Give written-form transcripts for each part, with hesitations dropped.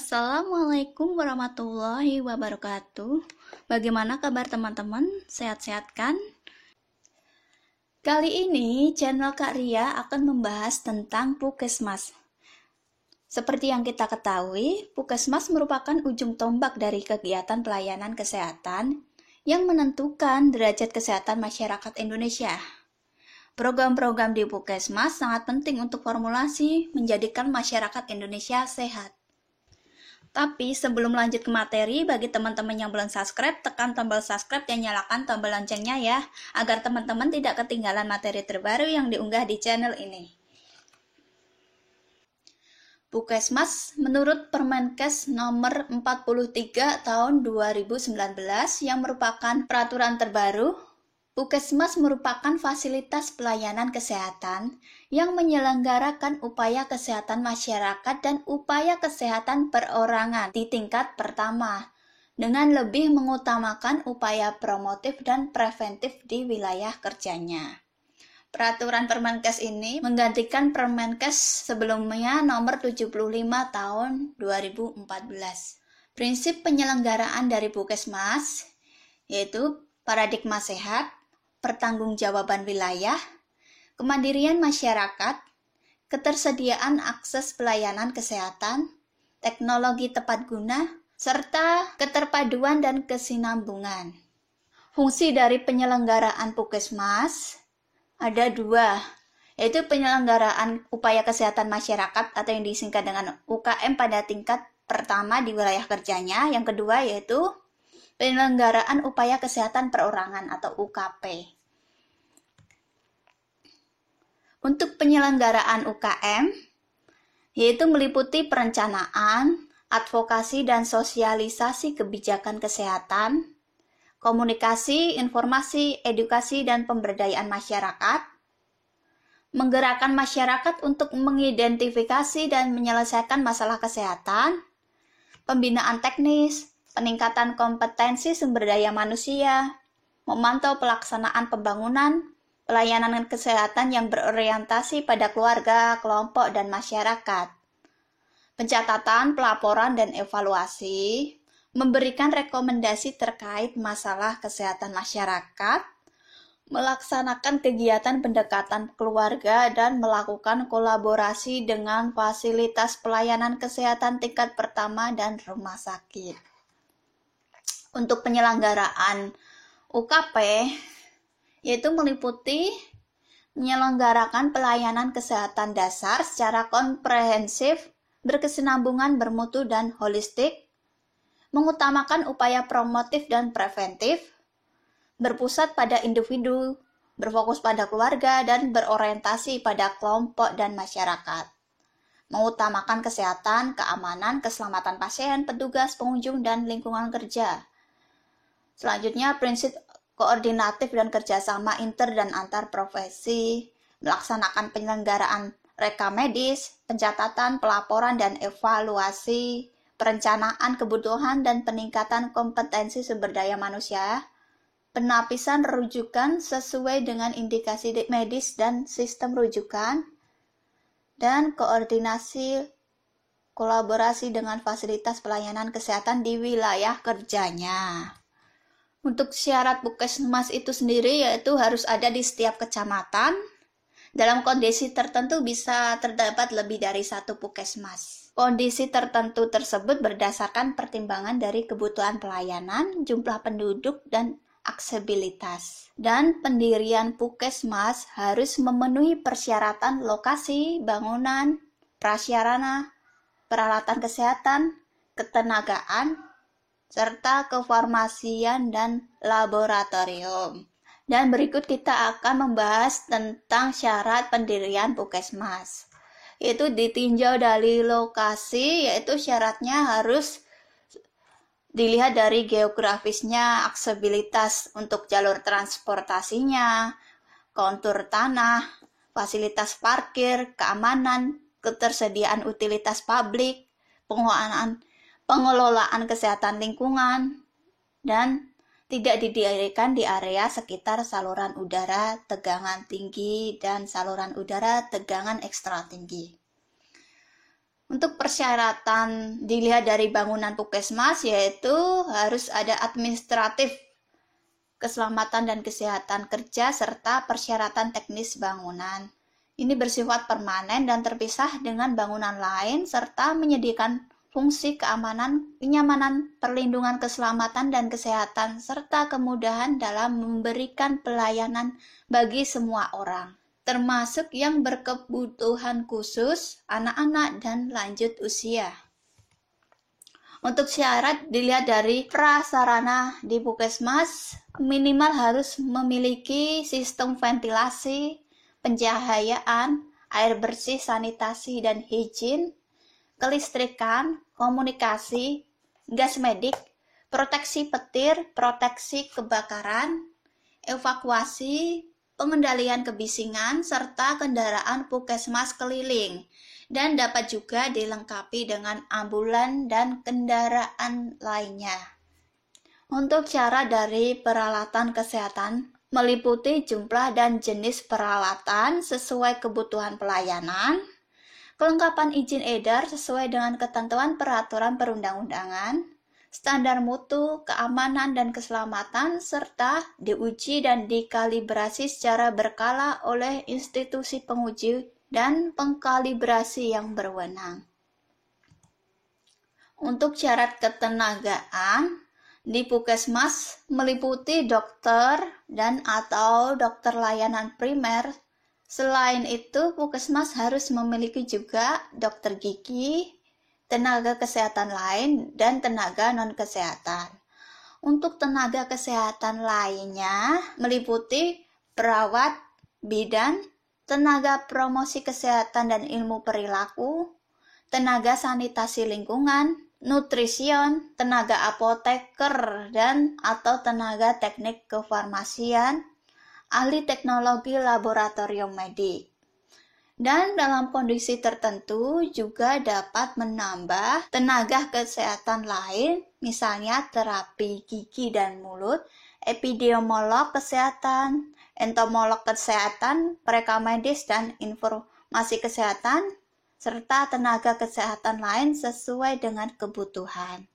Assalamualaikum warahmatullahi wabarakatuh. Bagaimana kabar teman-teman? Sehat-sehat kan? Kali ini channel Kak Ria akan membahas tentang Puskesmas. Seperti yang kita ketahui, Puskesmas merupakan ujung tombak dari kegiatan pelayanan kesehatan yang menentukan derajat kesehatan masyarakat Indonesia. Program-program di Puskesmas sangat penting untuk formulasi menjadikan masyarakat Indonesia sehat. Tapi sebelum lanjut ke materi, bagi teman-teman yang belum subscribe, tekan tombol subscribe dan nyalakan tombol loncengnya ya, agar teman-teman tidak ketinggalan materi terbaru yang diunggah di channel ini. Puskesmas menurut Permenkes nomor 43 tahun 2019 yang merupakan peraturan terbaru, Puskesmas merupakan fasilitas pelayanan kesehatan yang menyelenggarakan upaya kesehatan masyarakat dan upaya kesehatan perorangan di tingkat pertama, dengan lebih mengutamakan upaya promotif dan preventif di wilayah kerjanya. Peraturan Permenkes ini menggantikan Permenkes sebelumnya nomor 75 tahun 2014. Prinsip penyelenggaraan dari Puskesmas yaitu paradigma sehat, pertanggungjawaban wilayah, kemandirian masyarakat, ketersediaan akses pelayanan kesehatan, teknologi tepat guna, serta keterpaduan dan kesinambungan. Fungsi dari penyelenggaraan Puskesmas ada dua, yaitu penyelenggaraan upaya kesehatan masyarakat atau yang disingkat dengan UKM pada tingkat pertama di wilayah kerjanya. Yang kedua yaitu penyelenggaraan upaya kesehatan perorangan atau UKP. Untuk penyelenggaraan UKM, yaitu meliputi perencanaan, advokasi dan sosialisasi kebijakan kesehatan, komunikasi, informasi, edukasi dan pemberdayaan masyarakat, menggerakkan masyarakat untuk mengidentifikasi dan menyelesaikan masalah kesehatan, pembinaan teknis, peningkatan kompetensi sumber daya manusia, memantau pelaksanaan pembangunan, pelayanan kesehatan yang berorientasi pada keluarga, kelompok, dan masyarakat, pencatatan, pelaporan, dan evaluasi, memberikan rekomendasi terkait masalah kesehatan masyarakat, melaksanakan kegiatan pendekatan keluarga, dan melakukan kolaborasi dengan fasilitas pelayanan kesehatan tingkat pertama dan rumah sakit. Untuk penyelenggaraan UKP, yaitu meliputi menyelenggarakan pelayanan kesehatan dasar secara komprehensif, berkesinambungan, bermutu, dan holistik, mengutamakan upaya promotif dan preventif, berpusat pada individu, berfokus pada keluarga, dan berorientasi pada kelompok dan masyarakat, mengutamakan kesehatan, keamanan, keselamatan pasien, petugas, pengunjung, dan lingkungan kerja. Selanjutnya, prinsip koordinatif dan kerjasama inter dan antar profesi, melaksanakan penyelenggaraan rekam medis, pencatatan, pelaporan, dan evaluasi, perencanaan kebutuhan dan peningkatan kompetensi sumber daya manusia, penapisan rujukan sesuai dengan indikasi medis dan sistem rujukan, dan koordinasi kolaborasi dengan fasilitas pelayanan kesehatan di wilayah kerjanya. Untuk syarat Puskesmas itu sendiri yaitu harus ada di setiap kecamatan. Dalam kondisi tertentu bisa terdapat lebih dari satu Puskesmas. Kondisi tertentu tersebut berdasarkan pertimbangan dari kebutuhan pelayanan, jumlah penduduk, dan aksesibilitas. Dan pendirian Puskesmas harus memenuhi persyaratan lokasi, bangunan, prasarana, peralatan kesehatan, ketenagaan, serta kefarmasian dan laboratorium. Dan berikut kita akan membahas tentang syarat pendirian Puskesmas. Yaitu ditinjau dari lokasi, yaitu syaratnya harus dilihat dari geografisnya, aksesibilitas untuk jalur transportasinya, kontur tanah, fasilitas parkir, keamanan, ketersediaan utilitas publik, pengelolaan kesehatan lingkungan, dan tidak didirikan di area sekitar saluran udara tegangan tinggi dan saluran udara tegangan ekstra tinggi. Untuk persyaratan dilihat dari bangunan puskesmas, yaitu harus ada administratif, keselamatan dan kesehatan kerja, serta persyaratan teknis bangunan. Ini bersifat permanen dan terpisah dengan bangunan lain, serta menyediakan fungsi keamanan, kenyamanan, perlindungan keselamatan dan kesehatan, serta kemudahan dalam memberikan pelayanan bagi semua orang, termasuk yang berkebutuhan khusus, anak-anak, dan lanjut usia. Untuk syarat dilihat dari prasarana di puskesmas, minimal harus memiliki sistem ventilasi, pencahayaan, air bersih, sanitasi dan higien, kelistrikan, komunikasi, gas medik, proteksi petir, proteksi kebakaran, evakuasi, pengendalian kebisingan, serta kendaraan puskesmas keliling, dan dapat juga dilengkapi dengan ambulan dan kendaraan lainnya. Untuk cara dari peralatan kesehatan, meliputi jumlah dan jenis peralatan sesuai kebutuhan pelayanan, kelengkapan izin edar sesuai dengan ketentuan peraturan perundang-undangan, standar mutu, keamanan dan keselamatan, serta diuji dan dikalibrasi secara berkala oleh institusi penguji dan pengkalibrasi yang berwenang. Untuk syarat ketenagaan, di puskesmas meliputi dokter dan atau dokter layanan primer. Selain itu, puskesmas harus memiliki juga dokter gigi, tenaga kesehatan lain, dan tenaga non-kesehatan. Untuk tenaga kesehatan lainnya meliputi perawat, bidan, tenaga promosi kesehatan dan ilmu perilaku, tenaga sanitasi lingkungan, nutrision, tenaga apoteker dan atau tenaga teknik kefarmasian, ahli teknologi laboratorium medik. Dan dalam kondisi tertentu juga dapat menambah tenaga kesehatan lain, misalnya terapi gigi dan mulut, epidemiolog kesehatan, entomolog kesehatan, pereka medis dan informasi kesehatan, serta tenaga kesehatan lain sesuai dengan kebutuhan.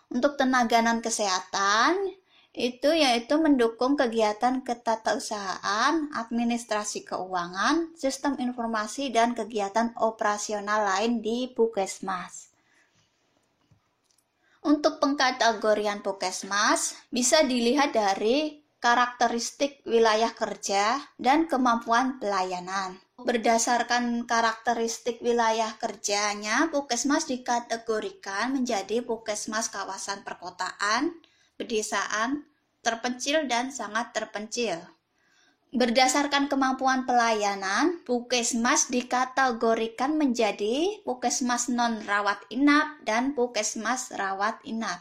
Untuk tenaga non-kesehatan, itu yaitu mendukung kegiatan ketatausahaan, administrasi keuangan, sistem informasi, dan kegiatan operasional lain di puskesmas. Untuk pengkategorian puskesmas, bisa dilihat dari karakteristik wilayah kerja dan kemampuan pelayanan. Berdasarkan karakteristik wilayah kerjanya, puskesmas dikategorikan menjadi puskesmas kawasan perkotaan, pedesaan, terpencil, dan sangat terpencil. Berdasarkan kemampuan pelayanan, puskesmas dikategorikan menjadi puskesmas non-rawat inap dan puskesmas rawat inap.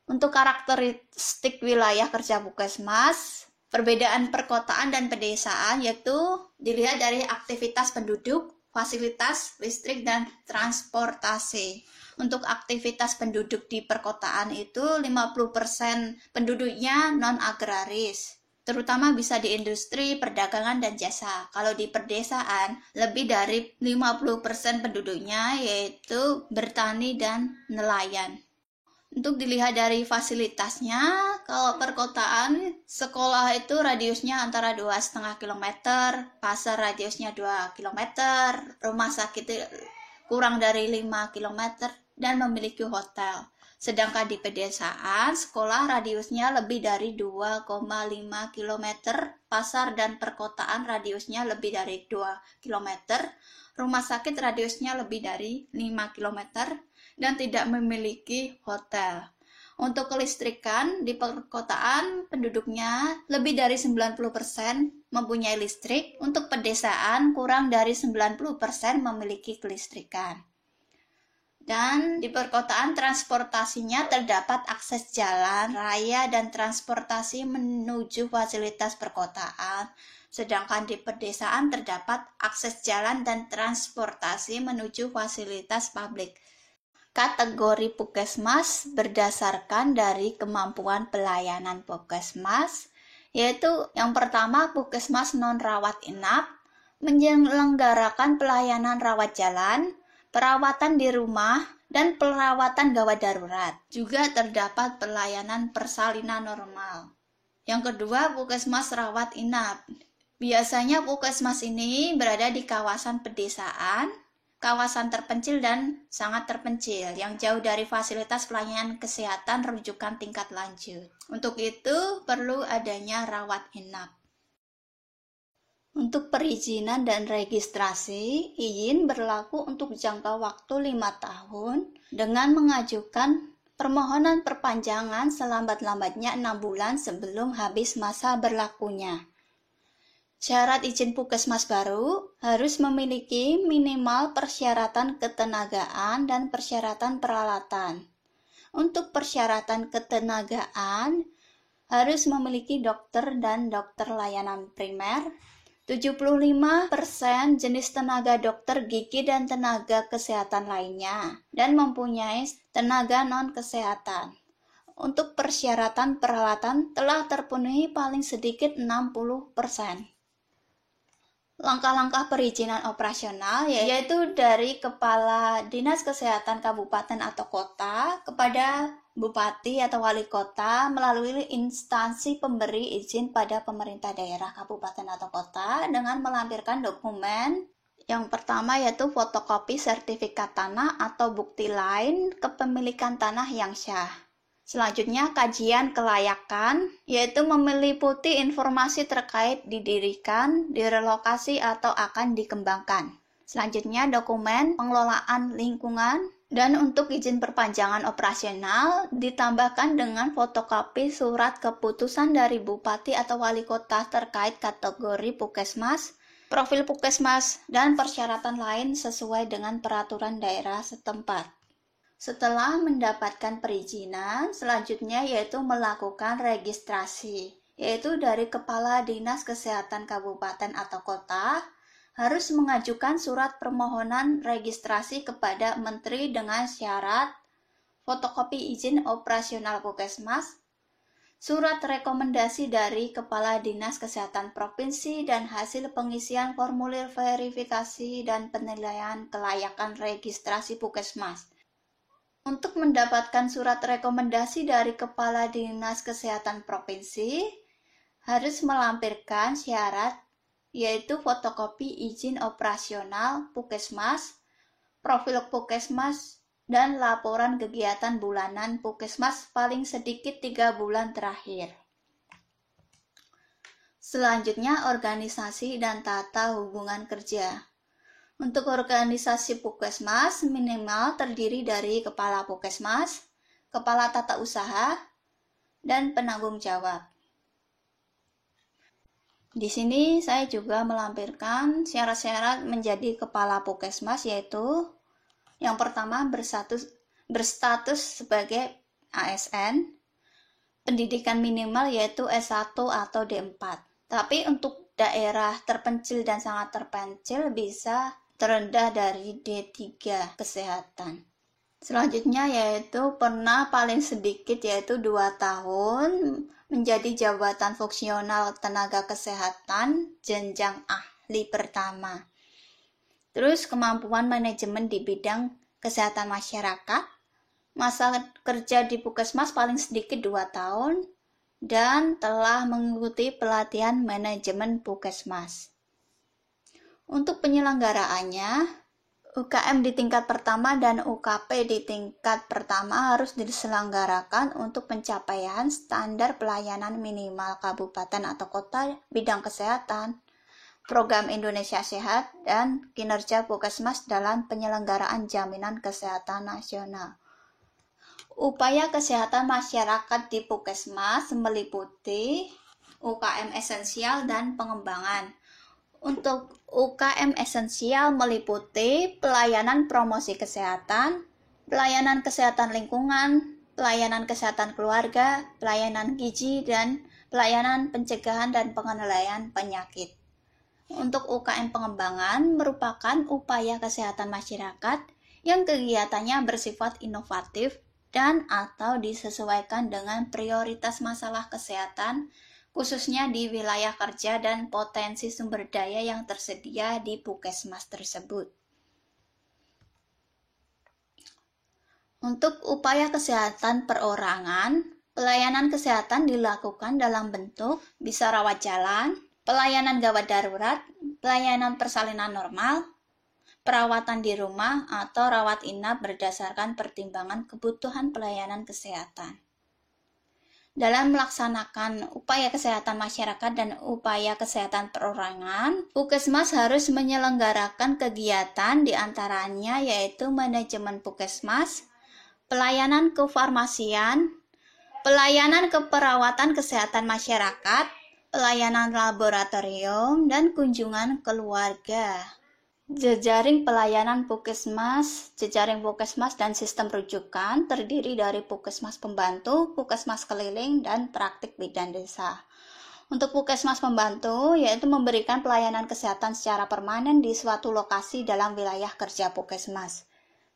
Untuk karakteristik wilayah kerja puskesmas, perbedaan perkotaan dan pedesaan yaitu dilihat dari aktivitas penduduk, fasilitas, listrik, dan transportasi. Untuk aktivitas penduduk di perkotaan itu 50% penduduknya non-agraris, terutama bisa di industri, perdagangan, dan jasa. Kalau di pedesaan, lebih dari 50% penduduknya yaitu bertani dan nelayan. Untuk dilihat dari fasilitasnya, kalau perkotaan, sekolah itu radiusnya antara 2,5 km, pasar radiusnya 2 km, rumah sakit kurang dari 5 km, dan memiliki hotel. Sedangkan di pedesaan, sekolah radiusnya lebih dari 2,5 km, pasar dan perkotaan radiusnya lebih dari 2 km, rumah sakit radiusnya lebih dari 5 km, dan tidak memiliki hotel. Untuk kelistrikan, di perkotaan penduduknya lebih dari 90% mempunyai listrik, untuk pedesaan kurang dari 90% memiliki kelistrikan. Dan di perkotaan transportasinya terdapat akses jalan, raya, dan transportasi menuju fasilitas perkotaan. Sedangkan di pedesaan terdapat akses jalan dan transportasi menuju fasilitas publik. Kategori puskesmas berdasarkan dari kemampuan pelayanan puskesmas, yaitu yang pertama puskesmas non-rawat inap, menyelenggarakan pelayanan rawat jalan, perawatan di rumah, dan perawatan gawat darurat. Juga terdapat pelayanan persalinan normal. Yang kedua, puskesmas rawat inap. Biasanya puskesmas ini berada di kawasan pedesaan, kawasan terpencil dan sangat terpencil yang jauh dari fasilitas pelayanan kesehatan rujukan tingkat lanjut. Untuk itu perlu adanya rawat inap. Untuk perizinan dan registrasi, izin berlaku untuk jangka waktu 5 tahun dengan mengajukan permohonan perpanjangan selambat-lambatnya 6 bulan sebelum habis masa berlakunya. Syarat izin puskesmas baru harus memiliki minimal persyaratan ketenagaan dan persyaratan peralatan. Untuk persyaratan ketenagaan harus memiliki dokter dan dokter layanan primer, 75% jenis tenaga dokter gigi dan tenaga kesehatan lainnya, dan mempunyai tenaga non-kesehatan. Untuk persyaratan peralatan telah terpenuhi paling sedikit 60%. Langkah-langkah perizinan operasional yaitu dari Kepala Dinas Kesehatan Kabupaten atau Kota kepada Bupati atau Wali Kota melalui instansi pemberi izin pada pemerintah daerah kabupaten atau kota dengan melampirkan dokumen. Yang pertama yaitu fotokopi sertifikat tanah atau bukti lain kepemilikan tanah yang syah. Selanjutnya, kajian kelayakan, yaitu meliputi informasi terkait didirikan, direlokasi, atau akan dikembangkan. Selanjutnya, dokumen pengelolaan lingkungan, dan untuk izin perpanjangan operasional, ditambahkan dengan fotokopi surat keputusan dari Bupati atau Wali Kota terkait kategori puskesmas, profil puskesmas, dan persyaratan lain sesuai dengan peraturan daerah setempat. Setelah mendapatkan perizinan, selanjutnya yaitu melakukan registrasi, yaitu dari Kepala Dinas Kesehatan Kabupaten atau Kota, harus mengajukan surat permohonan registrasi kepada Menteri dengan syarat fotokopi izin operasional puskesmas, surat rekomendasi dari Kepala Dinas Kesehatan Provinsi, dan hasil pengisian formulir verifikasi dan penilaian kelayakan registrasi puskesmas. Untuk mendapatkan surat rekomendasi dari Kepala Dinas Kesehatan Provinsi, harus melampirkan syarat yaitu fotokopi izin operasional puskesmas, profil puskesmas, dan laporan kegiatan bulanan puskesmas paling sedikit 3 bulan terakhir. Selanjutnya, organisasi dan tata hubungan kerja. Untuk organisasi puskesmas minimal terdiri dari kepala puskesmas, kepala tata usaha, dan penanggung jawab. Di sini saya juga melampirkan syarat-syarat menjadi kepala puskesmas, yaitu yang pertama berstatus sebagai ASN, pendidikan minimal yaitu S1 atau D4. Tapi untuk daerah terpencil dan sangat terpencil bisa terendah dari D3 kesehatan. Selanjutnya yaitu pernah paling sedikit yaitu 2 tahun menjadi jabatan fungsional tenaga kesehatan jenjang ahli pertama. Terus kemampuan manajemen di bidang kesehatan masyarakat, masa kerja di puskesmas paling sedikit 2 tahun, dan telah mengikuti pelatihan manajemen puskesmas. Untuk penyelenggaraannya, UKM di tingkat pertama dan UKP di tingkat pertama harus diselenggarakan untuk pencapaian standar pelayanan minimal kabupaten atau kota bidang kesehatan, program Indonesia Sehat, dan kinerja puskesmas dalam penyelenggaraan jaminan kesehatan nasional. Upaya kesehatan masyarakat di puskesmas meliputi UKM esensial dan pengembangan. Untuk UKM esensial meliputi pelayanan promosi kesehatan, pelayanan kesehatan lingkungan, pelayanan kesehatan keluarga, pelayanan gizi, dan pelayanan pencegahan dan pengendalian penyakit. Untuk UKM pengembangan merupakan upaya kesehatan masyarakat yang kegiatannya bersifat inovatif dan atau disesuaikan dengan prioritas masalah kesehatan khususnya di wilayah kerja dan potensi sumber daya yang tersedia di Puskesmas tersebut. Untuk upaya kesehatan perorangan, pelayanan kesehatan dilakukan dalam bentuk bisa rawat jalan, pelayanan gawat darurat, pelayanan persalinan normal, perawatan di rumah, atau rawat inap berdasarkan pertimbangan kebutuhan pelayanan kesehatan. Dalam melaksanakan upaya kesehatan masyarakat dan upaya kesehatan perorangan, Puskesmas harus menyelenggarakan kegiatan diantaranya yaitu manajemen Puskesmas, pelayanan kefarmasian, pelayanan keperawatan kesehatan masyarakat, pelayanan laboratorium, dan kunjungan keluarga. Jejaring pelayanan Puskesmas dan sistem rujukan terdiri dari Puskesmas pembantu, Puskesmas keliling, dan praktik bidan desa. Untuk Puskesmas pembantu, yaitu memberikan pelayanan kesehatan secara permanen di suatu lokasi dalam wilayah kerja Puskesmas.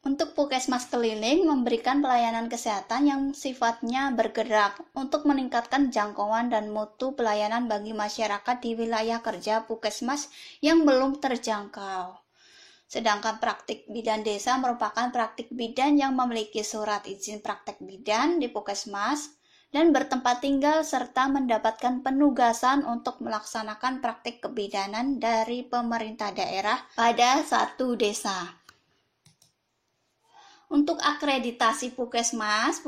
Untuk Puskesmas keliling, memberikan pelayanan kesehatan yang sifatnya bergerak untuk meningkatkan jangkauan dan mutu pelayanan bagi masyarakat di wilayah kerja Puskesmas yang belum terjangkau. Sedangkan praktik bidan desa merupakan praktik bidan yang memiliki surat izin praktek bidan di Puskesmas dan bertempat tinggal serta mendapatkan penugasan untuk melaksanakan praktik kebidanan dari pemerintah daerah pada satu desa. Untuk akreditasi Puskesmas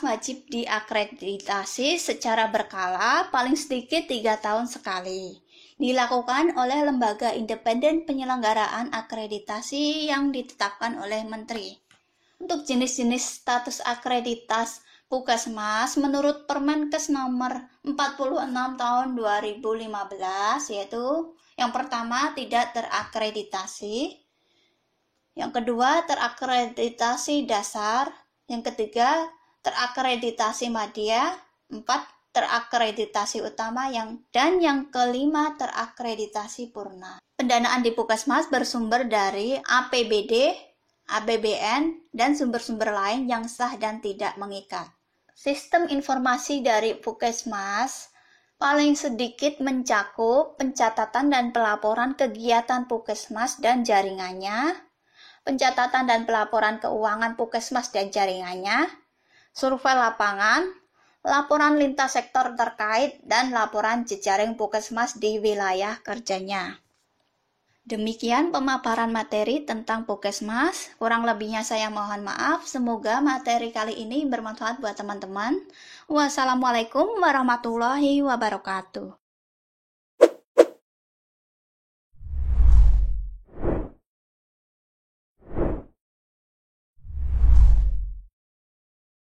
wajib diakreditasi secara berkala paling sedikit 3 tahun sekali. Dilakukan oleh lembaga independen penyelenggaraan akreditasi yang ditetapkan oleh Menteri. Untuk jenis-jenis status akreditas Puskesmas menurut Permenkes nomor 46 tahun 2015 yaitu yang pertama tidak terakreditasi, yang kedua terakreditasi dasar, yang ketiga terakreditasi madya, 4 terakreditasi utama, dan yang kelima terakreditasi purna. Pendanaan di Puskesmas bersumber dari APBD, APBN, dan sumber-sumber lain yang sah dan tidak mengikat. Sistem informasi dari Puskesmas paling sedikit mencakup pencatatan dan pelaporan kegiatan Puskesmas dan jaringannya, pencatatan dan pelaporan keuangan Puskesmas dan jaringannya, survei lapangan, laporan lintas sektor terkait, dan laporan jejaring Puskesmas di wilayah kerjanya. Demikian pemaparan materi tentang Puskesmas. Kurang lebihnya saya mohon maaf. Semoga materi kali ini bermanfaat buat teman-teman. Wassalamualaikum warahmatullahi wabarakatuh.